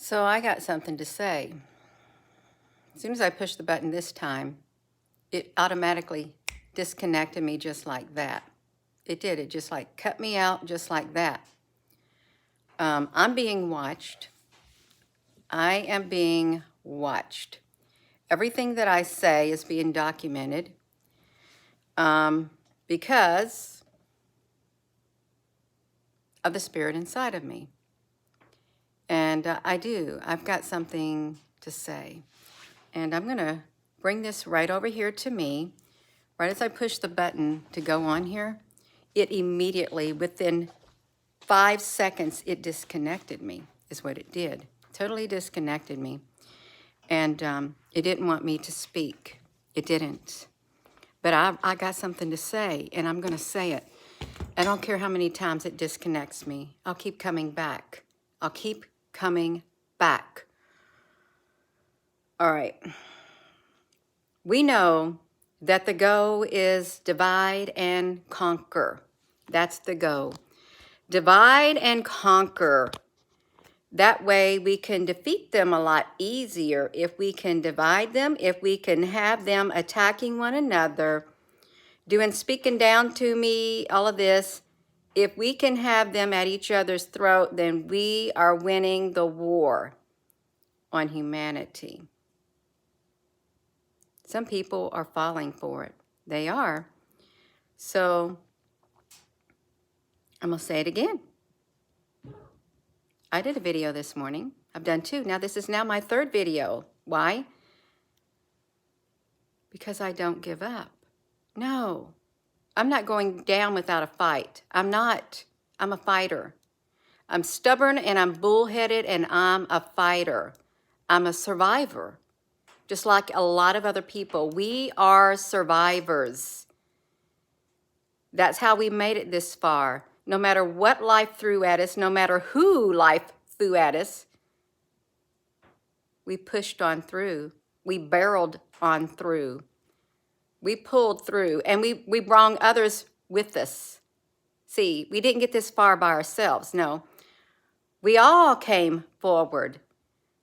So I got something to say. As soon as I pushed the button this time, it automatically disconnected me just like that. It did. It just like cut me out just like that. I'm being watched. I am being watched. Everything that I say is being documented because of the spirit inside of me. And I've got something to say. And I'm going to bring this right over here to me. Right as I push the button to go on here, it immediately, within 5 seconds, it disconnected me, is what it did. Totally disconnected me. And it didn't want me to speak. It didn't. But I got something to say, and I'm going to say it. I don't care how many times it disconnects me. I'll keep coming back. I'll keep coming back. All right. We know that the go is divide and conquer. That's the go. Divide and conquer. That way we can defeat them a lot easier if we can divide them, if we can have them attacking one another, doing speaking down to me, all of this. If we can have them at each other's throat, then we are winning the war on humanity. Some people are falling for it. They are. So I'm going to say it again. I did a video this morning. I've done 2. Now this is now my 3rd video. Why? Because I don't give up. No, I'm not going down without a fight. I'm not. I'm a fighter. I'm stubborn and I'm bullheaded and I'm a fighter. I'm a survivor. Just like a lot of other people, we are survivors. That's how we made it this far. No matter what life threw at us, no matter who life threw at us, we pushed on through. We barreled on through. We pulled through, and we brought others with us. See, we didn't get this far by ourselves, no. We all came forward.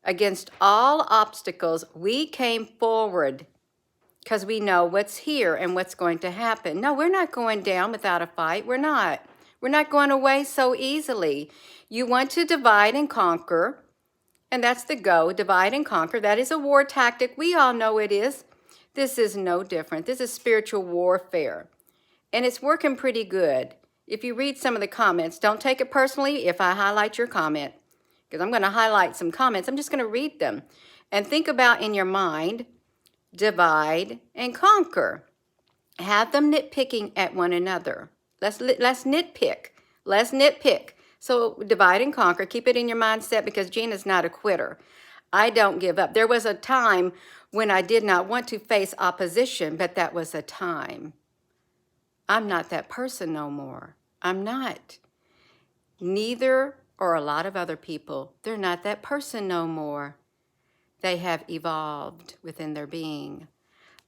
Against all obstacles, we came forward because we know what's here and what's going to happen. No, we're not going down without a fight. We're not. We're not going away so easily. You want to divide and conquer, and that's the go, divide and conquer. That is a war tactic. We all know it is. This is no different. This is spiritual warfare, and it's working pretty good. If you read some of the comments, don't take it personally if I highlight your comment, because I'm going to highlight some comments. I'm just going to read them. And think about in your mind, divide and conquer. Have them nitpicking at one another. Let's nitpick. Let's nitpick. So divide and conquer. Keep it in your mindset because Gina's not a quitter. I don't give up. There was a time when I did not want to face opposition, but that was a time. I'm not that person no more. I'm not. Neither or a lot of other people, they're not that person no more. They have evolved within their being.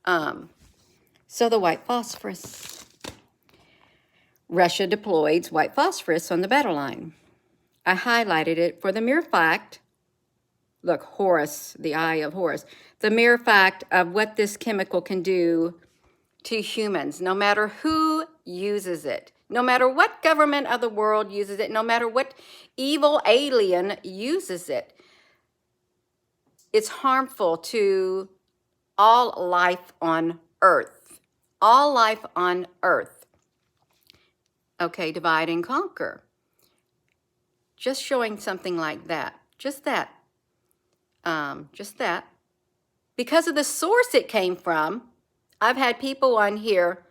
So the white phosphorus. Russia deployed white phosphorus on the battle line. I highlighted it for the mere fact, look, Horus, the eye of Horus, the mere fact of what this chemical can do to humans, no matter who uses it. No matter what government of the world uses it, no matter what evil alien uses it, it's harmful to all life on Earth. All life on Earth. Okay, divide and conquer. Just showing something like that. Just that. Just that. Because of the source it came from, I've had people on here,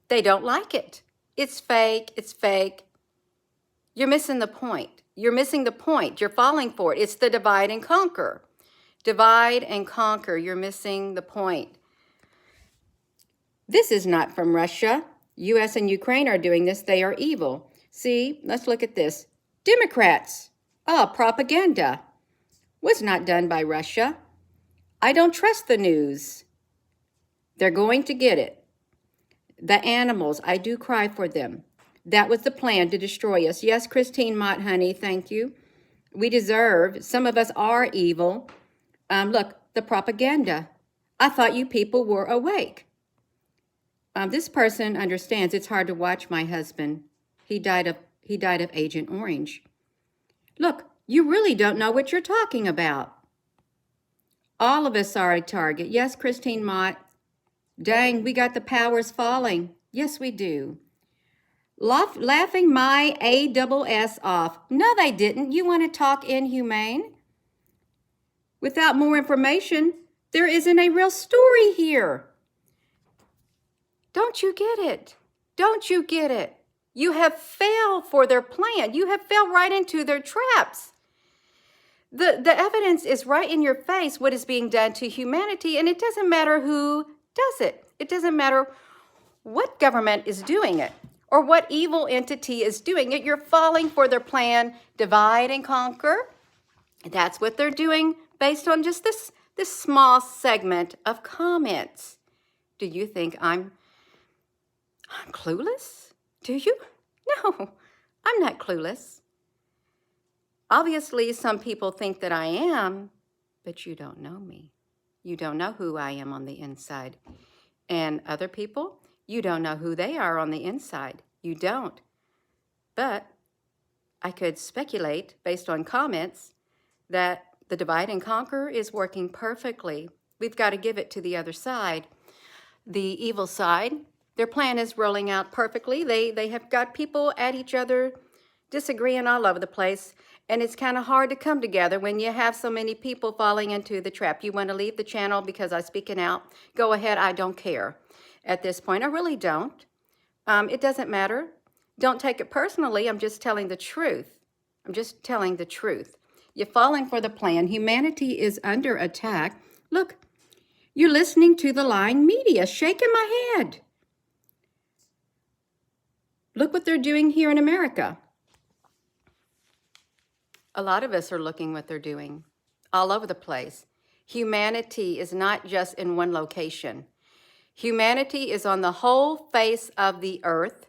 they don't like it. It's fake. It's fake. You're missing the point. You're missing the point. You're falling for it. It's the divide and conquer. Divide and conquer. You're missing the point. This is not from Russia. U.S. and Ukraine are doing this. They are evil. See, let's look at this. Democrats. Oh, propaganda. Was not done by Russia. I don't trust the news. They're going to get it. The animals, I do cry for them. That was the plan to destroy us. Yes, Christine Mott, honey, thank you. We deserve, some of us are evil. Look, the propaganda. I thought you people were awake. This person understands it's hard to watch my husband. He died of Agent Orange. Look, you really don't know what you're talking about. All of us are a target. Yes, Christine Mott. Dang, we got the powers falling. Yes, we do. Laughing my ASS off. No, they didn't. You want to talk inhumane? Without more information, there isn't a real story here. Don't you get it? Don't you get it? You have failed for their plan. You have fell right into their traps. The evidence is right in your face, what is being done to humanity, and it doesn't matter who does it. It doesn't matter what government is doing it or what evil entity is doing it. You're falling for their plan, divide and conquer. That's what they're doing based on just this small segment of comments. Do you think I'm clueless? Do you? No, I'm not clueless. Obviously, some people think that I am, but you don't know me. You don't know who I am on the inside. And other people, you don't know who they are on the inside. You don't. But I could speculate based on comments that the divide and conquer is working perfectly. We've got to give it to the other side. The evil side, their plan is rolling out perfectly. They have got people at each other disagreeing all over the place. And it's kind of hard to come together when you have so many people falling into the trap. You want to leave the channel because I'm speaking out? Go ahead. I don't care at this point. I really don't. It doesn't matter. Don't take it personally. I'm just telling the truth. I'm just telling the truth. You're falling for the plan. Humanity is under attack. Look, you're listening to the lying media, shaking my head. Look what they're doing here in America. A lot of us are looking what they're doing all over the place. Humanity is not just in one location. Humanity is on the whole face of the earth.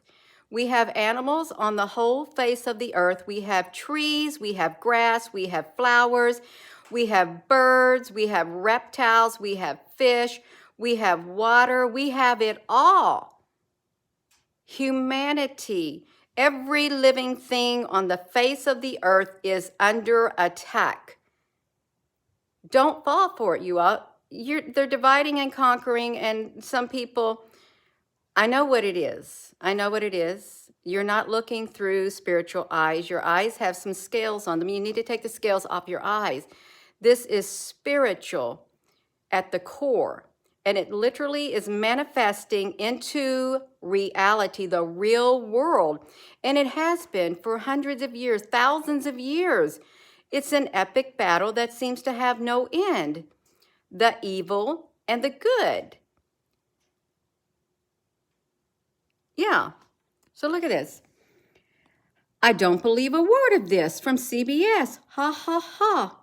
We have animals on the whole face of the earth. We have trees, we have grass, we have flowers, we have birds, we have reptiles, we have fish, we have water, we have it all. Humanity, every living thing on the face of the earth is under attack. Don't fall for it, you all. They're dividing and conquering, and some people, I know what it is. I know what it is. You're not looking through spiritual eyes. Your eyes have some scales on them. You need to take the scales off your eyes. This is spiritual at the core. And it literally is manifesting into reality, the real world. And it has been for hundreds of years, thousands of years. It's an epic battle that seems to have no end. The evil and the good. Yeah. So look at this. I don't believe a word of this from CBS. Ha, ha, ha.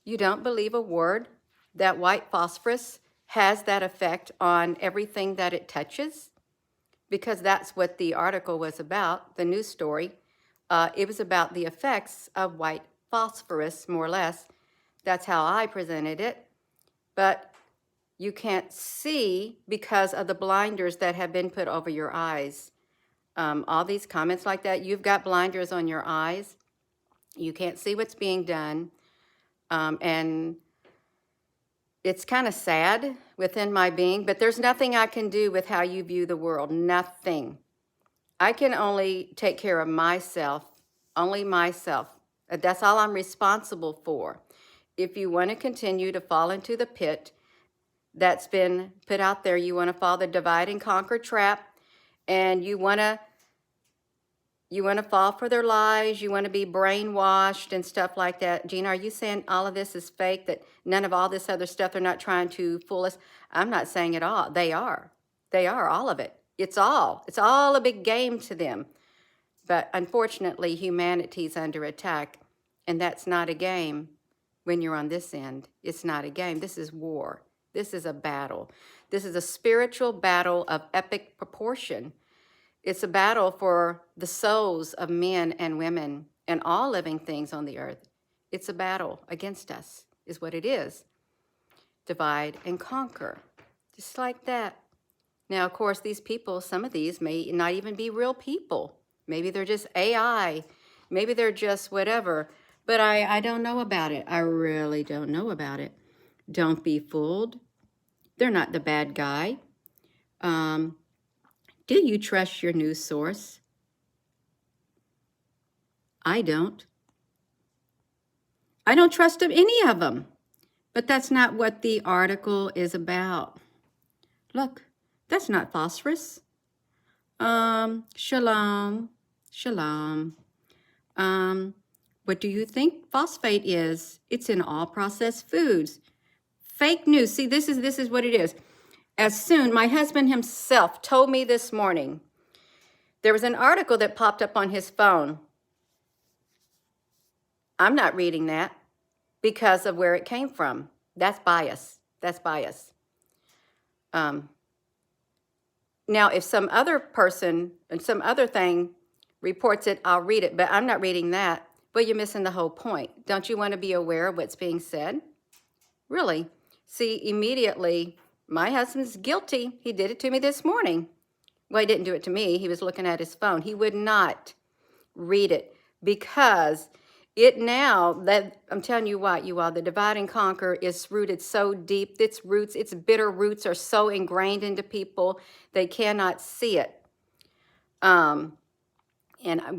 You don't believe a word? That white phosphorus has that effect on everything that it touches? Because that's what the article was about, the news story. It was about the effects of white phosphorus, more or less. That's how I presented it. But you can't see because of the blinders that have been put over your eyes. All these comments like that, you've got blinders on your eyes. You can't see what's being done. And it's kind of sad within my being, but there's nothing I can do with how you view the world. Nothing. I can only take care of myself, only myself. That's all I'm responsible for. If you want to continue to fall into the pit that's been put out there, you want to fall the divide and conquer trap, and you want to fall for their lies, you want to be brainwashed and stuff like that. Gina, are you saying all of this is fake, that none of all this other stuff, they're not trying to fool us? I'm not saying it all. They are. They are, all of it. It's all a big game to them. But unfortunately, humanity's under attack, and that's not a game when you're on this end. It's not a game. This is war. This is a battle. This is a spiritual battle of epic proportion. It's a battle for the souls of men and women and all living things on the earth. It's a battle against us, is what it is. Divide and conquer, just like that. Now, of course, these people, some of these may not even be real people. Maybe they're just AI. Maybe they're just whatever. But I don't know about it. I really don't know about it. Don't be fooled. They're not the bad guy. Do you trust your news source? I don't. I don't trust any of them. But that's not what the article is about. Look, that's not phosphorus. Shalom. Shalom. What do you think phosphate is? It's in all processed foods. Fake news. See, this is what it is. As soon, my husband himself told me this morning, there was an article that popped up on his phone. I'm not reading that because of where it came from. That's bias. That's bias. Now, if some other person and some other thing reports it, I'll read it, but I'm not reading that. But you're missing the whole point. Don't you want to be aware of what's being said? Really? See, immediately, my husband's guilty. He did it to me this morning. Well, he didn't do it to me. He was looking at his phone. He would not read it because it now, that I'm telling you what, you all, the divide and conquer is rooted so deep. Its roots, its bitter roots are so ingrained into people, they cannot see it. And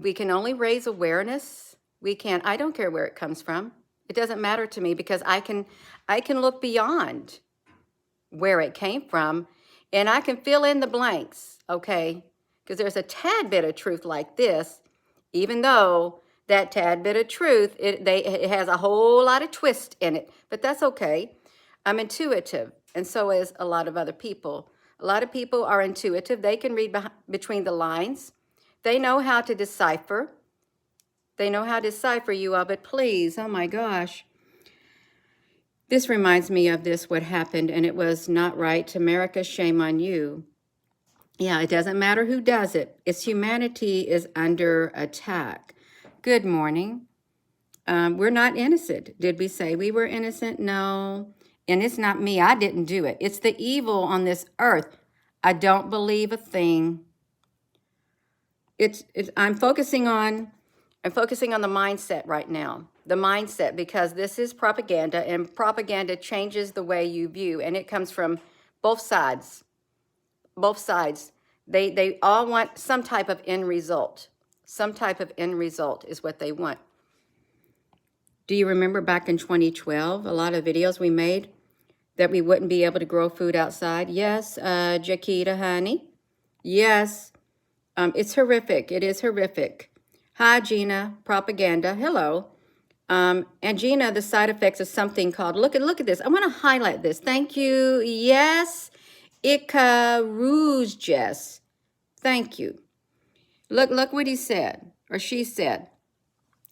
we can only raise awareness. I don't care where it comes from. It doesn't matter to me because I can look beyond where it came from and I can fill in the blanks, okay? Because there's a tad bit of truth like this, even though that tad bit of truth, it has a whole lot of twist in it, but that's okay. I'm intuitive, and so is a lot of other people. A lot of people are intuitive. They can read between the lines. They know how to decipher. They know how to decipher, you all, but please, oh my gosh. This reminds me of what happened, and it was not right. America, shame on you. Yeah, it doesn't matter who does it. It's humanity is under attack. Good morning. We're not innocent. Did we say we were innocent? No. And it's not me. I didn't do it. It's the evil on this earth. I don't believe a thing. I'm focusing on the mindset right now. The mindset, because this is propaganda, and propaganda changes the way you view, and it comes from both sides. Both sides. They all want some type of end result. Some type of end result is what they want. Do you remember back in 2012, a lot of videos we made that we wouldn't be able to grow food outside? Yes, Jaquita, honey. Yes, it's horrific. It is horrific. Hi, Gina, propaganda. Hello. And Gina, the side effects of something called, look at this. I want to highlight this. Thank you. Yes, Icarus, Jess. Thank you. Look what he said, or she said.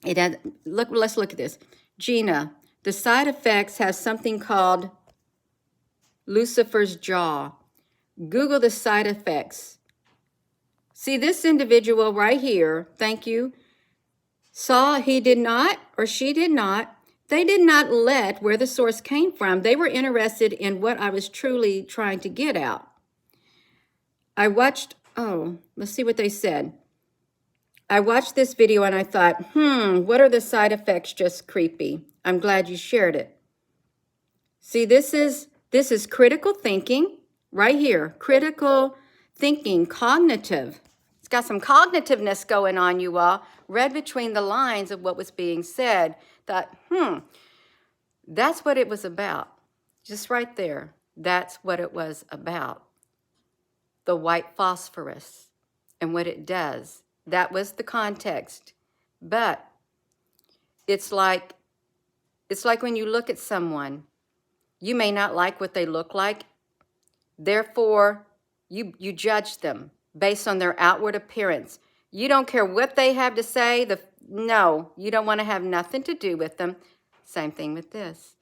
Let's look at this. Gina, the side effects have something called Lucifer's jaw. Google the side effects. See, this individual right here, thank you, saw he did not, or she did not, they did not let where the source came from. They were interested in what I was truly trying to get out. I watched, let's see what they said. I watched this video and I thought, what are the side effects? Just creepy. I'm glad you shared it. See, this is critical thinking right here. Critical thinking, cognitive. It's got some cognitiveness going on, you all. Read between the lines of what was being said. Thought, that's what it was about. Just right there. That's what it was about. The white phosphorus and what it does. That was the context. But it's like when you look at someone, you may not like what they look like. Therefore, you judge them based on their outward appearance. You don't care what they have to say. No, you don't want to have nothing to do with them. Same thing with this.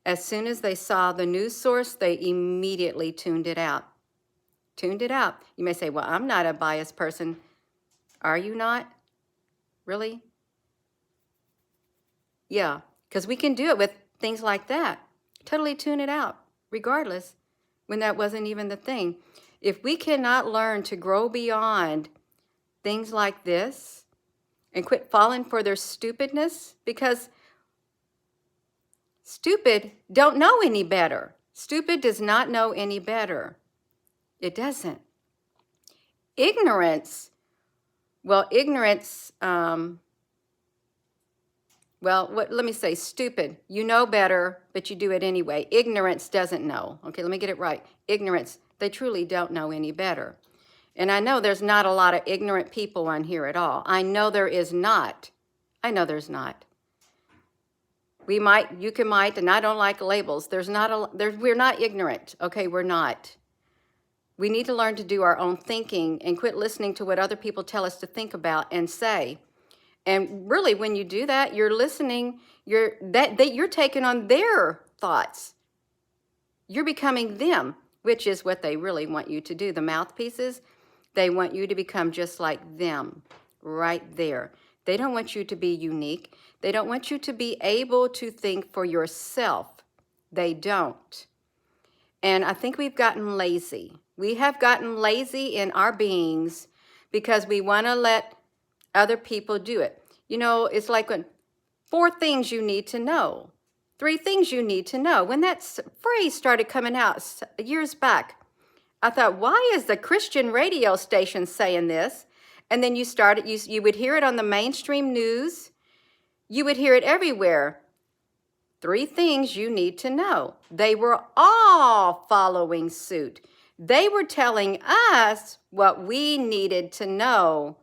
As soon as they saw the news source, they immediately tuned it out. Tuned it out. You may say, well, I'm not a biased person. Are you not? Really? Yeah, because we can do it with things like that. Totally tune it out, regardless, when that wasn't even the thing. If we cannot learn to grow beyond things like this and quit falling for their stupidness, because stupid don't know any better. Stupid does not know any better. It doesn't. Ignorance, well, ignorance, let me say stupid. You know better, but you do it anyway. Ignorance doesn't know. Okay, let me get it right. Ignorance, they truly don't know any better. And I know there's not a lot of ignorant people on here at all. I know there is not. I know there's not. We might, you can might, and I don't like labels. We're not ignorant. Okay, we're not. We need to learn to do our own thinking and quit listening to what other people tell us to think about and say. And really, when you do that, you're listening, you're taking on their thoughts. You're becoming them, which is what they really want you to do. The mouthpieces, they want you to become just like them, right there. They don't want you to be unique. They don't want you to be able to think for yourself. They don't. And I think we've gotten lazy. We have gotten lazy in our beings because we want to let other people do it. You know, it's like when 4 things you need to know, 3 things you need to know. When that phrase started coming out years back, I thought, why is the Christian radio station saying this? And then you would hear it on the mainstream news. You would hear it everywhere. 3 things you need to know. They were all following suit. They were telling us what we needed to know,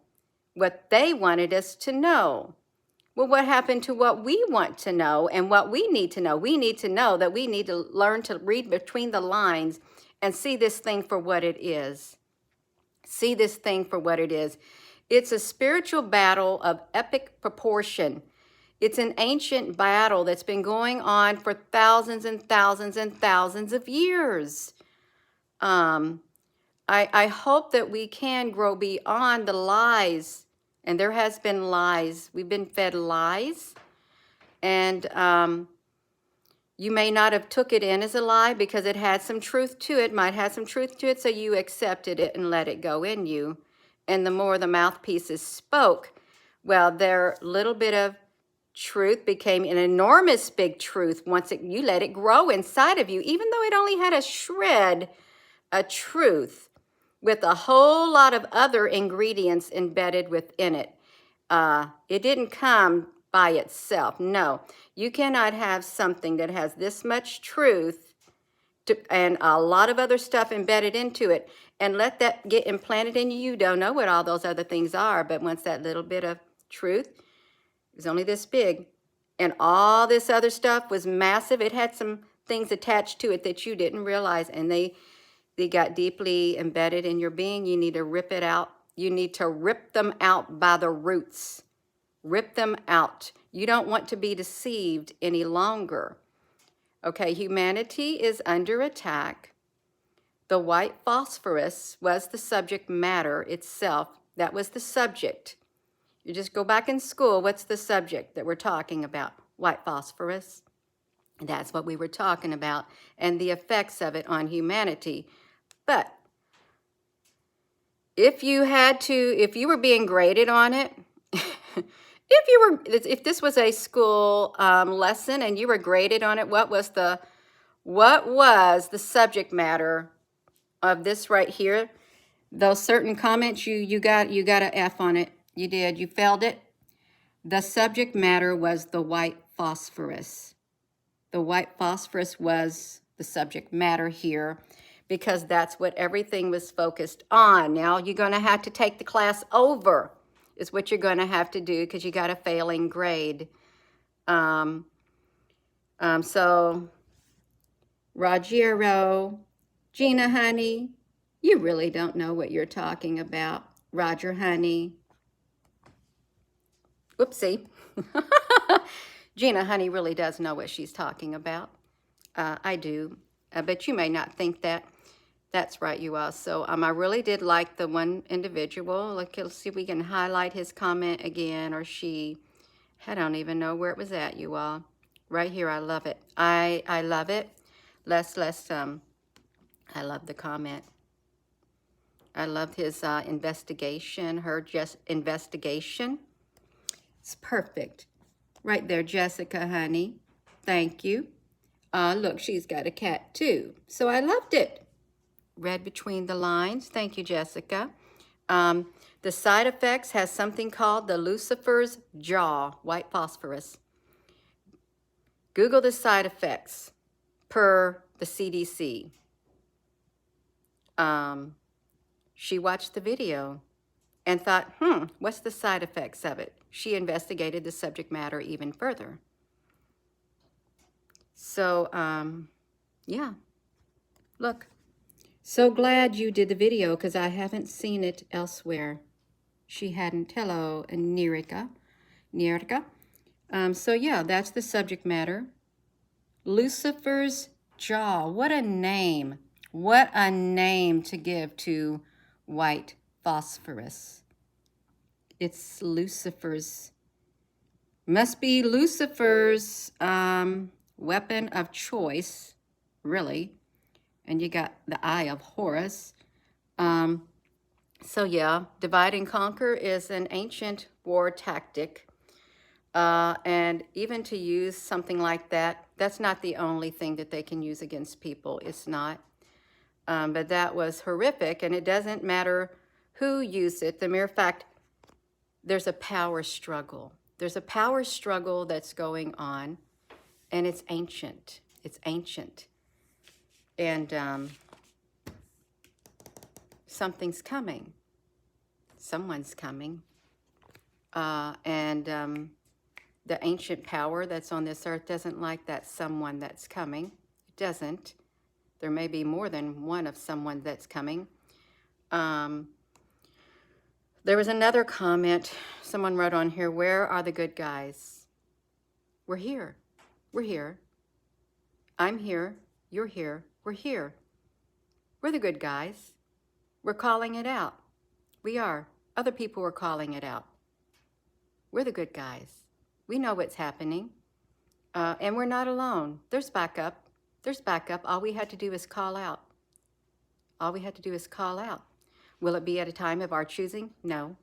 what they wanted us to know. Well, what happened to what we want to know and what we need to know? We need to know that we need to learn to read between the lines and see this thing for what it is. See this thing for what it is. It's a spiritual battle of epic proportion. It's an ancient battle that's been going on for thousands and thousands and thousands of years. I hope that we can grow beyond the lies. And there has been lies. We've been fed lies. And you may not have took it in as a lie because it had some truth to it, might have some truth to it, so you accepted it and let it go in you. And the more the mouthpieces spoke, well, their little bit of truth became an enormous big truth once you let it grow inside of you, even though it only had a shred of truth with a whole lot of other ingredients embedded within it. It didn't come by itself. No, you cannot have something that has this much truth and a lot of other stuff embedded into it and let that get implanted in you. You don't know what all those other things are, but once that little bit of truth was only this big and all this other stuff was massive, it had some things attached to it that you didn't realize, and they got deeply embedded in your being. You need to rip it out. You need to rip them out by the roots. Rip them out. You don't want to be deceived any longer. Okay, humanity is under attack. The white phosphorus was the subject matter itself. That was the subject. You just go back in school. What's the subject that we're talking about? White phosphorus. That's what we were talking about, and the effects of it on humanity. But if you were being graded on it, if this was a school lesson and you were graded on it, what was the subject matter of this right here? Those certain comments, you got an F on it. You did. You failed it. The subject matter was the white phosphorus. The white phosphorus was the subject matter here because that's what everything was focused on. Now you're going to have to take the class over is what you're going to have to do because you got a failing grade. So Rogero, Gina, honey, you really don't know what you're talking about. Roger, honey. Whoopsie. Gina, honey, really does know what she's talking about. I do, but you may not think that. That's right, you all. So I really did like the one individual. Let's see if we can highlight his comment again, or she. I don't even know where it was at, you all. Right here, I love it. I love it. Let's I love the comment. I love his investigation, her just investigation. It's perfect. Right there, Jessica, honey. Thank you. Look, she's got a cat too. So I loved it. Read between the lines. Thank you, Jessica. The side effects has something called the Lucifer's jaw, white phosphorus. Google the side effects per the CDC. She watched the video and thought, what's the side effects of it? She investigated the subject matter even further. So, yeah, look. So glad you did the video because I haven't seen it elsewhere. She hadn't. Hello, Nirika. So yeah, that's the subject matter. Lucifer's jaw. What a name. What a name to give to white phosphorus. It's Lucifer's, must be Lucifer's weapon of choice, really. And you got the Eye of Horus. So yeah, divide and conquer is an ancient war tactic. And even to use something like that, that's not the only thing that they can use against people. It's not. But that was horrific, and it doesn't matter who used it. The mere fact, there's a power struggle. There's a power struggle that's going on, and it's ancient. It's ancient. And something's coming. Someone's coming. The ancient power that's on this earth doesn't like that someone that's coming. It doesn't. There may be more than one of someone that's coming. There was another comment. Someone wrote on here, where are the good guys? We're here. We're here. I'm here. You're here. We're here. We're the good guys. We're calling it out. We are. Other people are calling it out. We're the good guys. We know what's happening. And we're not alone. There's backup. There's backup. All we had to do is call out. All we had to do is call out. Will it be at a time of our choosing? No.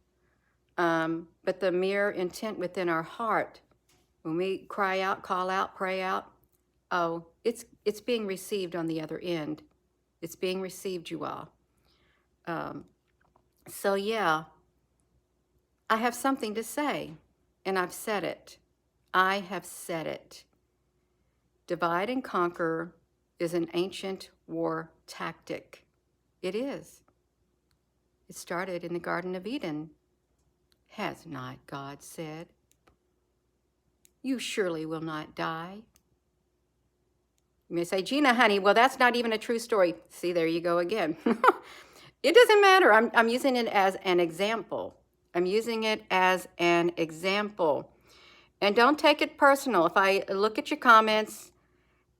But the mere intent within our heart, when we cry out, call out, pray out, oh, it's being received on the other end. It's being received, you all. So yeah, I have something to say, and I've said it. I have said it. Divide and conquer is an ancient war tactic. It is. It started in the Garden of Eden. Has not God said, you surely will not die? You may say, Gina, honey, well, that's not even a true story. See, there you go again. It doesn't matter. I'm using it as an example. I'm using it as an example. And don't take it personal. If I look at your comments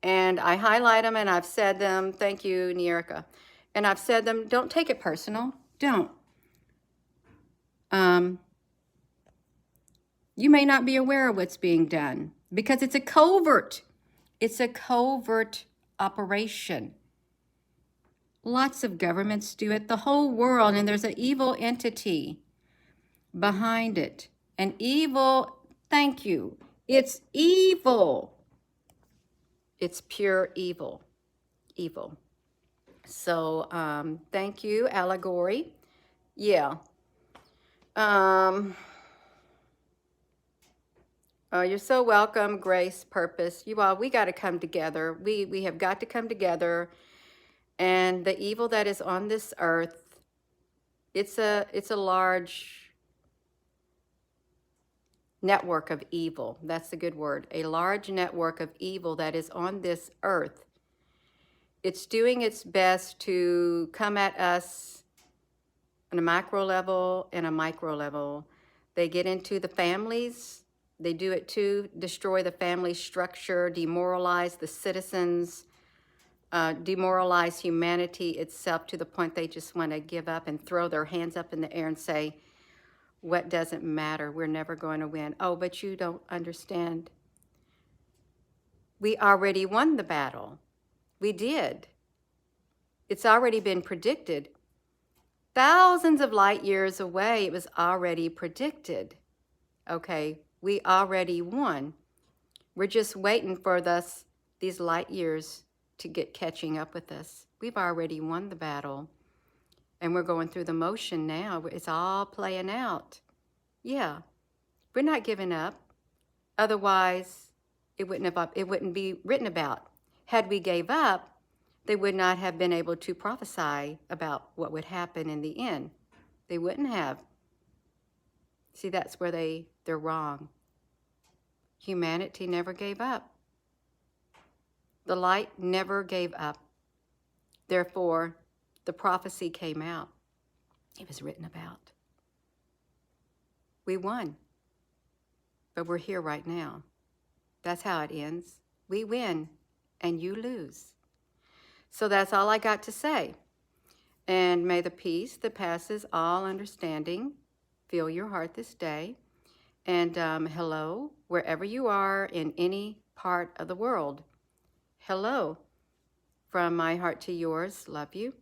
and I highlight them and I've said them, thank you, Nierika, and I've said them, don't take it personal. Don't. You may not be aware of what's being done because it's a covert. It's a covert operation. Lots of governments do it, the whole world, and there's an evil entity behind it. An evil, thank you. It's evil. It's pure evil. Evil. So, thank you, Allegory. Yeah. Oh, you're so welcome, Grace, Purpose. You all, we got to come together. We have got to come together. And the evil that is on this earth, it's a large network of evil. That's a good word. A large network of evil that is on this earth. It's doing its best to come at us on a macro level and a micro level. They get into the families. They do it to destroy the family structure, demoralize the citizens, demoralize humanity itself to the point they just want to give up and throw their hands up in the air and say, What doesn't matter? We're never going to win. Oh, but you don't understand. We already won the battle. We did. It's already been predicted. Thousands of light years away, it was already predicted. Okay, we already won. We're just waiting for these light years to get catching up with us. We've already won the battle. And we're going through the motion now. It's all playing out. Yeah, we're not giving up. Otherwise, it wouldn't be written about. Had we gave up, they would not have been able to prophesy about what would happen in the end. They wouldn't have. See, that's where they're wrong. Humanity never gave up. The light never gave up. Therefore, the prophecy came out. It was written about. We won. But we're here right now. That's how it ends. We win and you lose. So that's all I got to say. And may the peace that passes all understanding fill your heart this day. And hello, wherever you are in any part of the world. Hello. From my heart to yours, love you.